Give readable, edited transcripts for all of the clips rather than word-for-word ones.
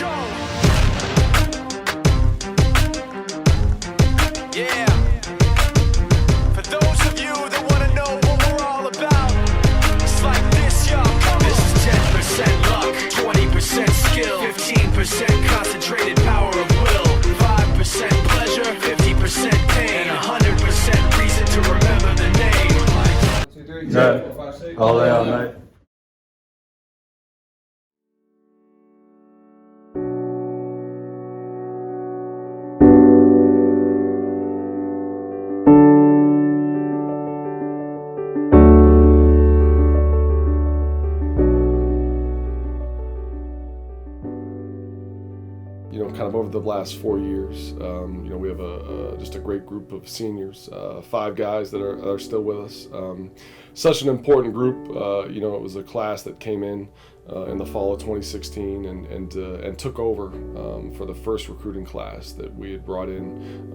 go. Yeah. For those of you that want to know what we're all about, it's like this, y'all. This is 10% luck, 20% skill, 15% concentrated power of will, 5% pleasure, 50% pain, and 100% reason to remember the name. No, all day, all night. Kind of over the last 4 years, we have just a great group of seniors, 5 guys that are still with us. Such an important group. It was a class that came in the fall of 2016 and took over for the first recruiting class that we had brought in,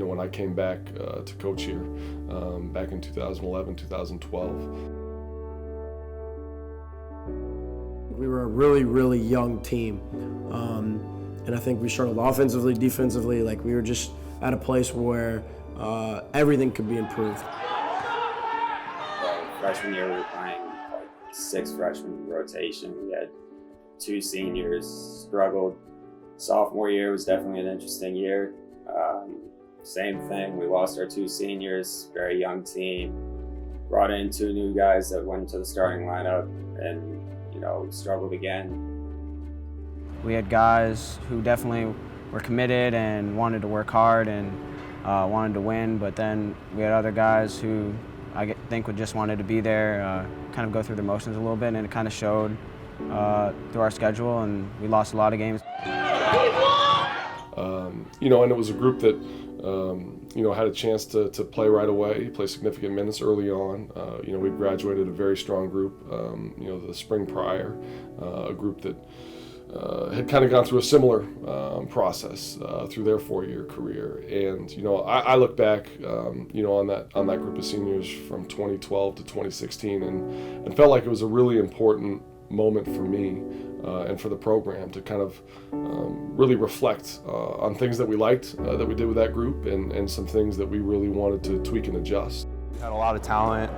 when I came back to coach here back in 2011, 2012. We were a really, really young team. And I think we struggled offensively, defensively. Like, we were just at a place where everything could be improved. Freshman year, we were playing 6 freshmen rotation. We had 2 seniors, struggled. Sophomore year was definitely an interesting year. Same thing, we lost our 2 seniors, very young team. Brought in 2 new guys that went into the starting lineup and, struggled again. We had guys who definitely were committed and wanted to work hard and wanted to win, but then we had other guys who I think would just wanted to be there, kind of go through the motions a little bit, and it kind of showed through our schedule, and we lost a lot of games. And it was a group that had a chance to play right away, play significant minutes early on. We graduated a very strong group, the spring prior, a group that had kind of gone through a similar process through their 4-year career. And, I look back, on that group of seniors from 2012 to 2016 and felt like it was a really important moment for me and for the program to kind of really reflect on things that we liked that we did with that group and some things that we really wanted to tweak and adjust. We had a lot of talent,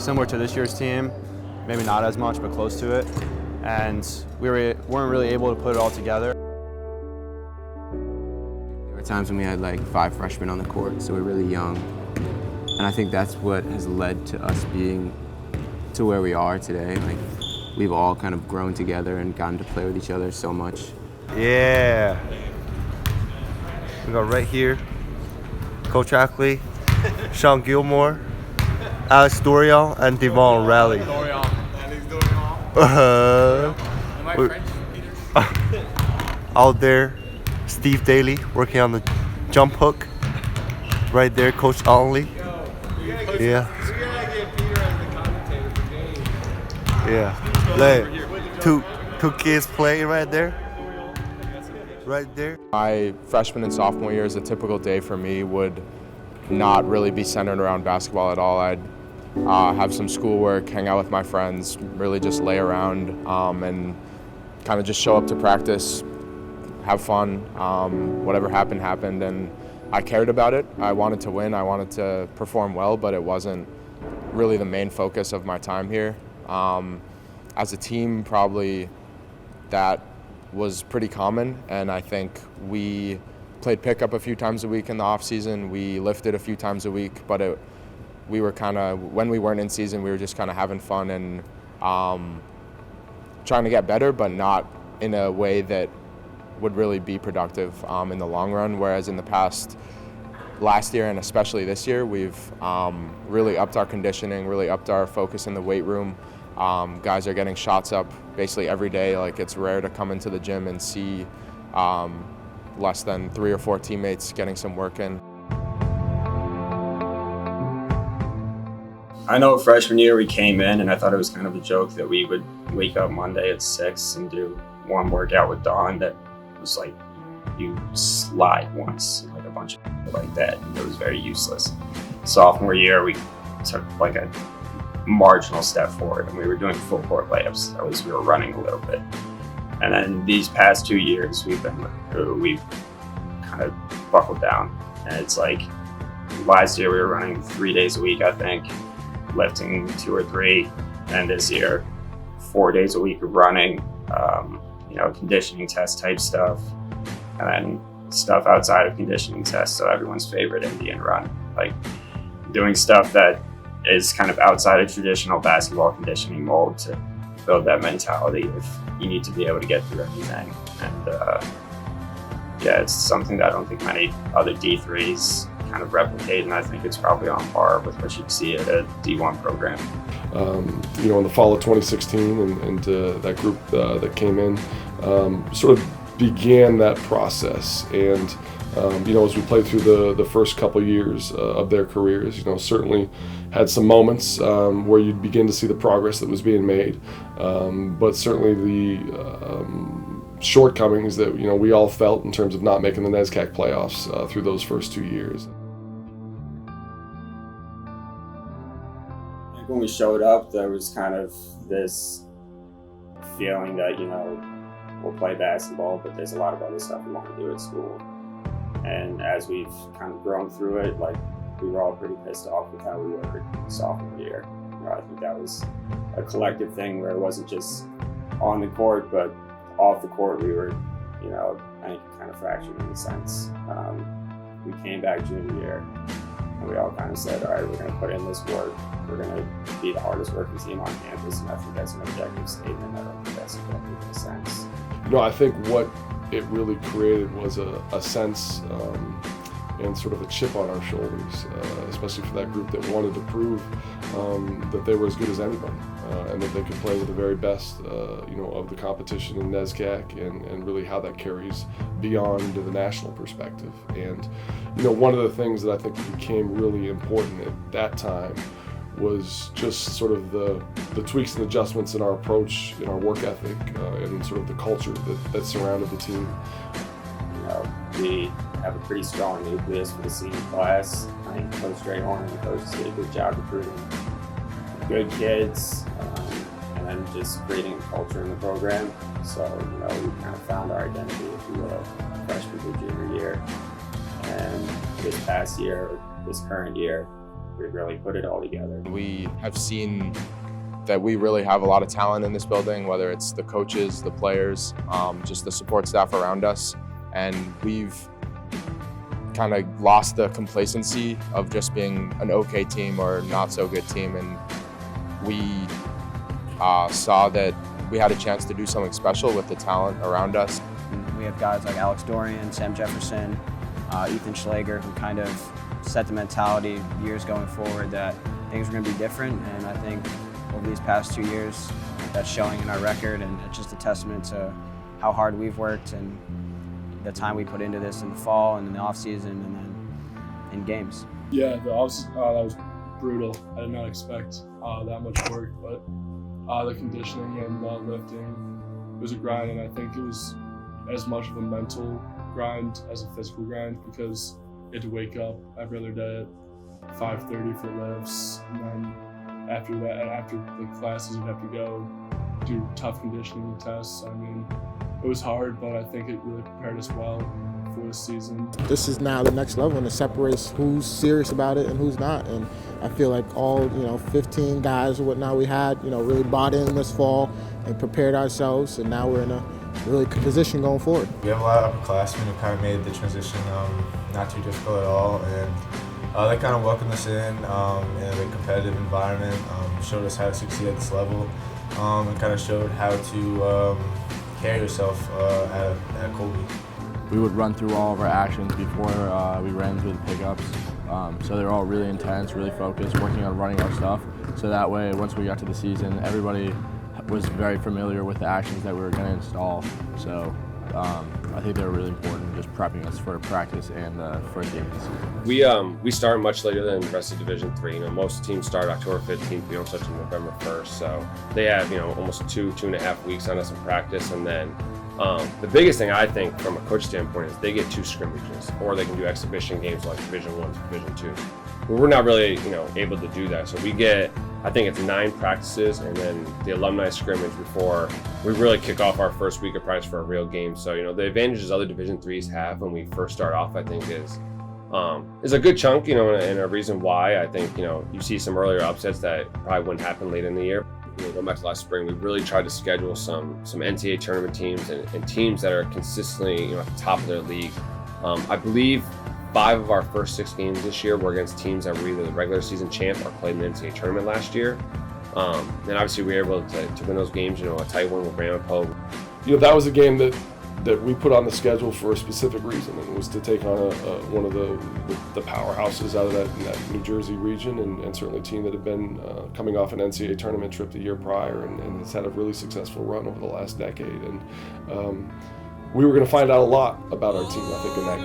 similar to this year's team, maybe not as much, but close to it. And we weren't really able to put it all together. There were times when we had like 5 freshmen on the court, so we're really young. And I think that's what has led to us being to where we are today. Like, we've all kind of grown together and gotten to play with each other so much. Yeah. We got right here, Coach Ackley, Sean Gilmore, Alex Dorion, and Devon Raleigh. Out there, Steve Daly working on the jump hook. Right there, Coach Onley. Yeah. Yeah. Two kids playing right there. Right there. My freshman and sophomore year is a typical day for me would not really be centered around basketball at all. I'd have some schoolwork, hang out with my friends, really just lay around and kind of just show up to practice, have fun. Whatever happened, happened, and I cared about it. I wanted to win, I wanted to perform well, but it wasn't really the main focus of my time here. As a team, probably that was pretty common, and I think we played pickup a few times a week in the off season. We lifted a few times a week, but we were kind of, when we weren't in season, we were just kind of having fun and trying to get better, but not in a way that would really be productive in the long run. Whereas in the past, last year and especially this year, we've really upped our conditioning, really upped our focus in the weight room. Guys are getting shots up basically every day. Like, it's rare to come into the gym and see less than 3 or 4 teammates getting some work in. I know freshman year we came in and I thought it was kind of a joke that we would wake up Monday at 6 and do one workout with Dawn that was like, you slide once, like a bunch of like that. It was very useless. Sophomore year, we took like a marginal step forward and we were doing full court layups. At least we were running a little bit. And then these past 2 years, we've kind of buckled down. And it's like last year we were running 3 days a week, I think, lifting 2 or 3. And this year, 4 days a week of running, conditioning test type stuff. And then stuff outside of conditioning tests. So everyone's favorite Indian run, like doing stuff that is kind of outside of traditional basketball conditioning mold to build that mentality of you need to be able to get through everything. And it's something that I don't think many other D3s kind of replicate, and I think it's probably on par with what you'd see at a D1 program. In the fall of 2016 and that group that came in sort of began that process. And as we played through the first couple years of their careers, certainly had some moments where you'd begin to see the progress that was being made, but certainly the shortcomings that we all felt in terms of not making the NESCAC playoffs through those first 2 years. When we showed up, there was kind of this feeling that we'll play basketball, but there's a lot of other stuff we want to do at school. And as we've kind of grown through it, like, we were all pretty pissed off with how we were sophomore year. I think that was a collective thing where it wasn't just on the court, but off the court we were, I think kind of fractured in a sense. We came back junior year and we all kind of said, all right, we're going to put in this work. We're going to be the hardest working team on campus, and I think that's an objective statement. I don't think that's objective in a sense. I think what it really created was a sense and sort of a chip on our shoulders, especially for that group that wanted to prove that they were as good as anybody and that they could play with the very best of the competition in NESCAC, and really how that carries beyond to the national perspective. And one of the things that I think became really important at that time was just sort of the tweaks and adjustments in our approach, in our work ethic, and sort of the culture that surrounded the team. We have a pretty strong nucleus for the senior class. I think Coach Dorion and the coaches did a good job recruiting good kids, and then just creating a culture in the program. So, we kind of found our identity, if you will, freshman to junior year. And this past year, this current year, we really put it all together. We have seen that we really have a lot of talent in this building, whether it's the coaches, the players, just the support staff around us. And we've kind of lost the complacency of just being an okay team or not so good team. And we saw that we had a chance to do something special with the talent around us. We have guys like Alex Dorion, Sam Jefferson, Ethan Schlager, who kind of set the mentality years going forward that things are going to be different. And I think over these past 2 years, that's showing in our record, and it's just a testament to how hard we've worked and the time we put into this in the fall and in the off season and then in games. Yeah, the off-season, that was brutal. I did not expect that much work, but the conditioning and the lifting was a grind, and I think it was as much of a mental grind as a physical grind, because you had to wake up every other day at 5:30 for lifts, and then after the classes, you'd have to go do tough conditioning tests. I mean, it was hard, but I think it really prepared us well for this season. This is now the next level, and it separates who's serious about it and who's not. And I feel like all 15 guys or whatnot we had, really bought in this fall and prepared ourselves, and now we're in a really good position going forward. We have a lot of upperclassmen who kind of made the transition not too difficult at all, and they kind of welcomed us in a competitive environment, showed us how to succeed at this level, and kind of showed how to carry yourself at Colby. We would run through all of our actions before we ran through the pickups. So they're all really intense, really focused, working on running our stuff. So that way, once we got to the season, everybody was very familiar with the actions that we were going to install. So I think they were really important, just prepping us for practice and for games. We start much later than the rest of Division III. Most teams start October 15th. We don't start until November 1st. So they have almost 2.5 weeks on us in practice, and then the biggest thing I think from a coach standpoint is they get 2 scrimmages, or they can do exhibition games like Division I, Division II. We're not really able to do that. So we get, I think it's 9 practices and then the alumni scrimmage before we really kick off our first week of practice for a real game. So, the advantages other Division IIIs have when we first start off, I think is a good chunk, and a reason why I think, you see some earlier upsets that probably wouldn't happen late in the year. Going back to last spring, we really tried to schedule some NCAA tournament teams and teams that are consistently, at the top of their league. I believe 5 of our first 6 games this year were against teams that were either the regular season champ or played in the NCAA tournament last year. And obviously we were able to win those games, a tight one with Ramapo. That was a game that we put on the schedule for a specific reason, and it was to take on one of the powerhouses out of that New Jersey region, and certainly a team that had been coming off an NCAA tournament trip the year prior and has had a really successful run over the last decade. And we were going to find out a lot about our team, I think, in that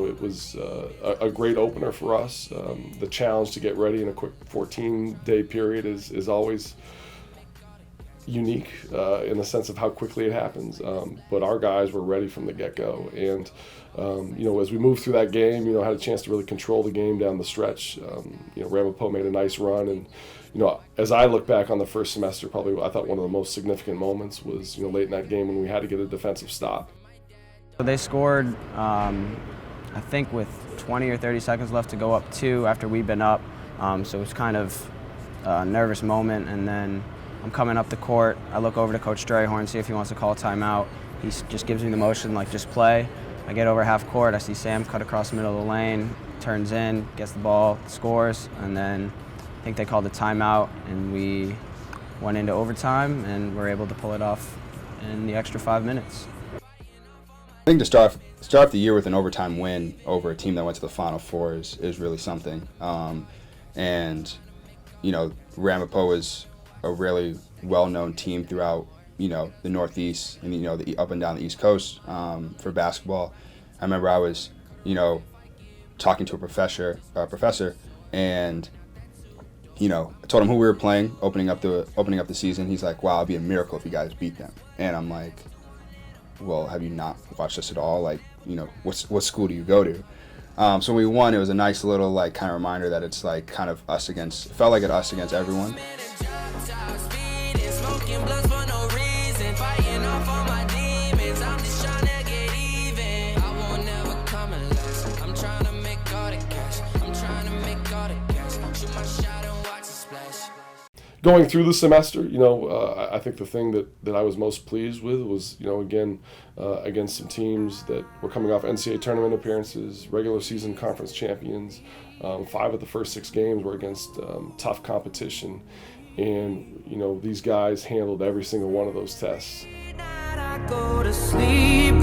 it was a great opener for us. The challenge to get ready in a quick 14-day period is always unique in the sense of how quickly it happens. But our guys were ready from the get-go. And, as we moved through that game, had a chance to really control the game down the stretch. Ramapo made a nice run. And, as I look back on the first semester, probably I thought one of the most significant moments was, late in that game when we had to get a defensive stop. They scored, I think with 20 or 30 seconds left to go up 2 after we'd been up. So it was kind of a nervous moment. And then I'm coming up the court. I look over to Coach Dorion, see if he wants to call a timeout. He just gives me the motion, like, just play. I get over half court. I see Sam cut across the middle of the lane, turns in, gets the ball, scores, and then I think they called the timeout, and we went into overtime, and were able to pull it off in the extra 5 minutes. I think to start off the year with an overtime win over a team that went to the Final Four is really something. And Ramapo is a really well-known team throughout, the Northeast and, the up and down the East Coast for basketball. I remember I was, talking to a professor, and, I told him who we were playing, opening up the season. He's like, "Wow, it'd be a miracle if you guys beat them." And I'm like, "Well, have you not watched us at all? Like, what school do you go to?" So we won. It was a nice little kind of reminder that it's kind of us against. It felt like us against everyone. Going through the semester, I think the thing that I was most pleased with was, again, against some teams that were coming off NCAA tournament appearances, regular season conference champions. 5 of the first 6 games were against tough competition. And, these guys handled every single one of those tests. Go to sleep,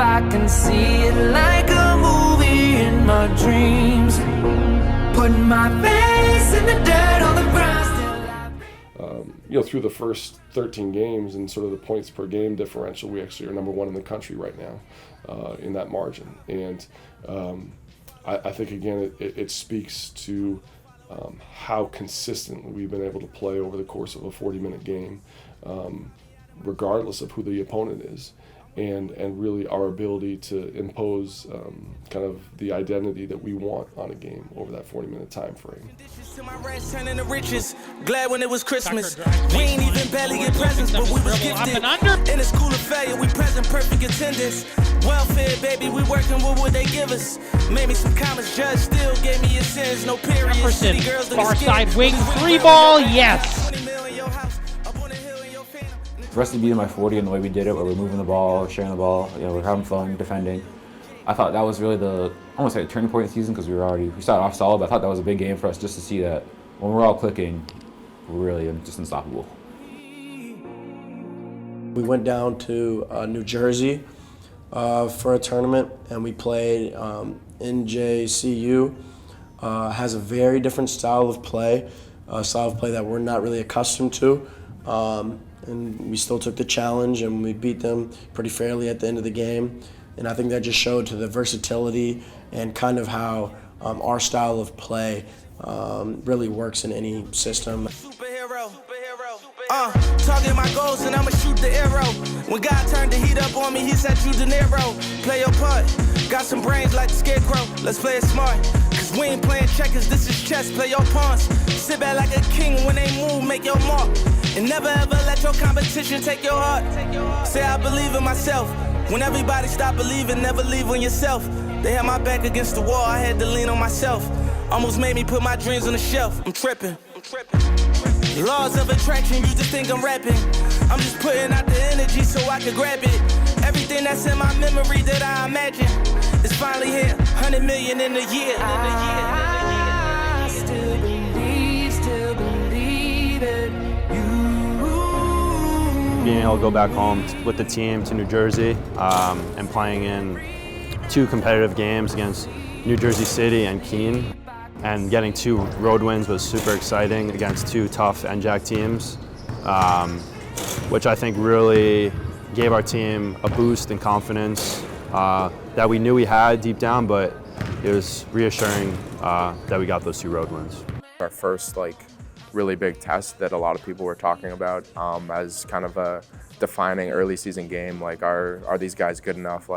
I can see it like a movie in my dreams. Putting my face in the dirt on the ground. Through the first 13 games and sort of the points per game differential, we actually are number 1 in the country right now in that margin. And I think, again, it speaks to how consistently we've been able to play over the course of a 40-minute game, regardless of who the opponent is, and really our ability to impose kind of the identity that we want on a game over that 40-minute time frame. To my ranch, turning to riches. Glad when it was Christmas. We ain't even barely get presents, but we was gifted. In a school of failure, we present perfect attendance. Welfare, baby, we working with what they give us. Made me some comments, judge still gave me a sentence, no period. Jefferson, far side wing, 3 ball, yes. For us to beat them by 40 and the way we did it, where we're moving the ball, sharing the ball, we're having fun, defending. I thought that was really I won't say a turning point in the season because we started off solid, but I thought that was a big game for us just to see that when we're all clicking, we're really just unstoppable. We went down to New Jersey for a tournament, and we played NJCU. Has a very different style of play that we're not really accustomed to. And we still took the challenge, and we beat them pretty fairly at the end of the game. And I think that just showed to the versatility and kind of how our style of play really works in any system. Target my goals and I'ma shoot the arrow. When God turned the heat up on me, he said you De Niro. Play your part, got some brains like the scarecrow. Let's play it smart, cause we ain't playing checkers, this is chess, play your pawns. Sit back like a king, when they move, make your mark. And never ever let your competition take your heart. Say I believe in myself. When everybody stop believing, never leave on yourself. They had my back against the wall, I had to lean on myself. Almost made me put my dreams on the shelf. I'm tripping. Laws of attraction, you just think I'm rapping. I'm just putting out the energy so I can grab it. Everything that's in my memory that I imagine is finally here. 100 million in a year. I still believe it. Being able to go back home with the team to New Jersey and playing in 2 competitive games against New Jersey City and Keene, and getting 2 road wins was super exciting against 2 tough NJAC teams, which I think really gave our team a boost in confidence that we knew we had deep down, but it was reassuring that we got those 2 road wins. Our first really big test that a lot of people were talking about as kind of a defining early season game. Are these guys good enough?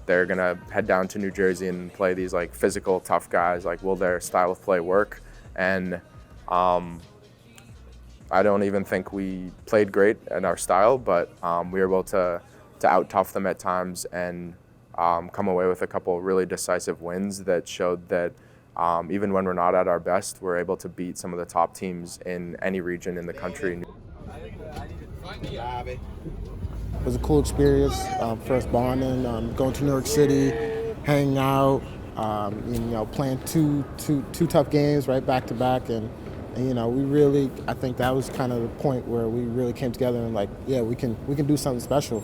They're gonna head down to New Jersey and play these physical, tough guys. Will their style of play work? And I don't even think we played great in our style, but we were able to out-tough them at times and come away with a couple really decisive wins that showed that even when we're not at our best, we're able to beat some of the top teams in any region in the country. It was a cool experience, first bonding, going to New York City, hanging out, playing two tough games right back to back, and we really, I think that was kind of the point where we really came together and we can do something special.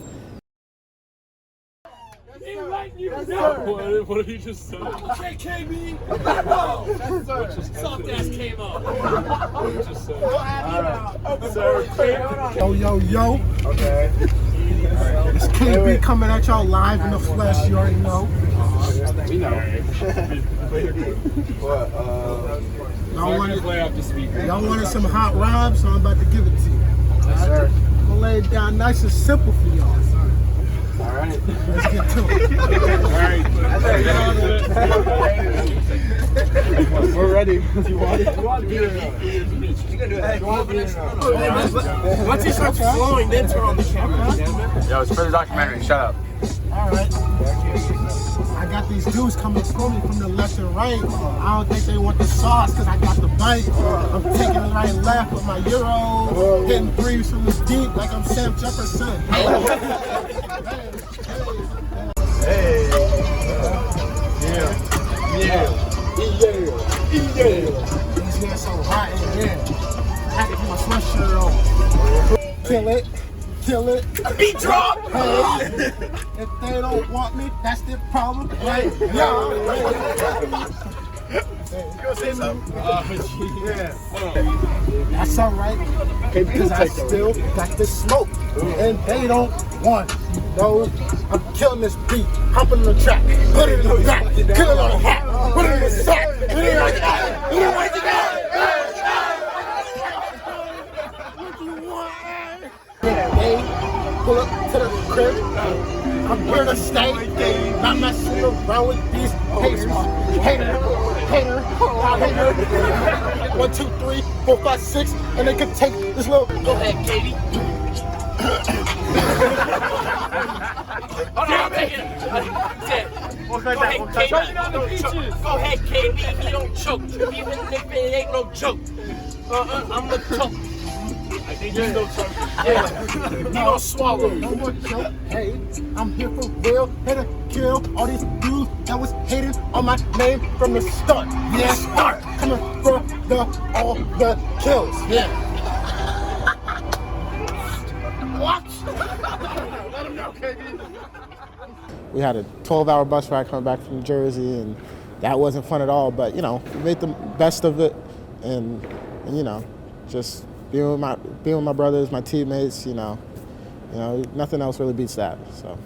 What did he just say? Okay, KB. Soft ass came up. Yo. Okay. It's KB coming at y'all live in the flesh. You already know. We know. Y'all wanted some hot rhymes, so I'm about to give it to you. Yes, sir. I'm gonna lay it down nice and simple for y'all. All right. Let's get to it. We're ready. You want it? Once he starts flowing, then turn on the camera. Yo, it's for the documentary. Shut up. All right. I got these dudes coming for me from the left and right. I don't think they want the sauce because I got the bite. I'm taking it right and left with my Euro. Hitting threes from the deep like I'm Sam Jefferson. Hey. Yeah. These hands so hot in here. I had to put my sweatshirt on. Kill it. Beat drop. Hey, if they don't want me, that's their problem. Right? Go say something. That's all right. Because I still got this smoke. And they don't want you know. I'm killing this beat. Hopping on the track. Put it in the back. Kill it on the hat. Put it in the sack. Put it like that. Put it like that. They pull up to the crib. I'm here to stay. Not messing around with these haters. Hater. 1, 2, 3, 4, 5, 6, and they can take this little. Go ahead, Katie. Hold on, I'm making it. Go ahead, Katie. Go ahead, KB. He don't choke. Even if it ain't no joke. I'm the choke. I think he's no choke. Yeah. He don't swallow. No more joke. Hey, I'm here for real. Here to kill all these dudes that was hating on my name from the start. Yeah, start. Coming for all the kills. Yeah. What? Let him know, KB. We had a 12-hour bus ride coming back from New Jersey, and that wasn't fun at all. But we made the best of it, and just being with my brothers, my teammates. Nothing else really beats that. So.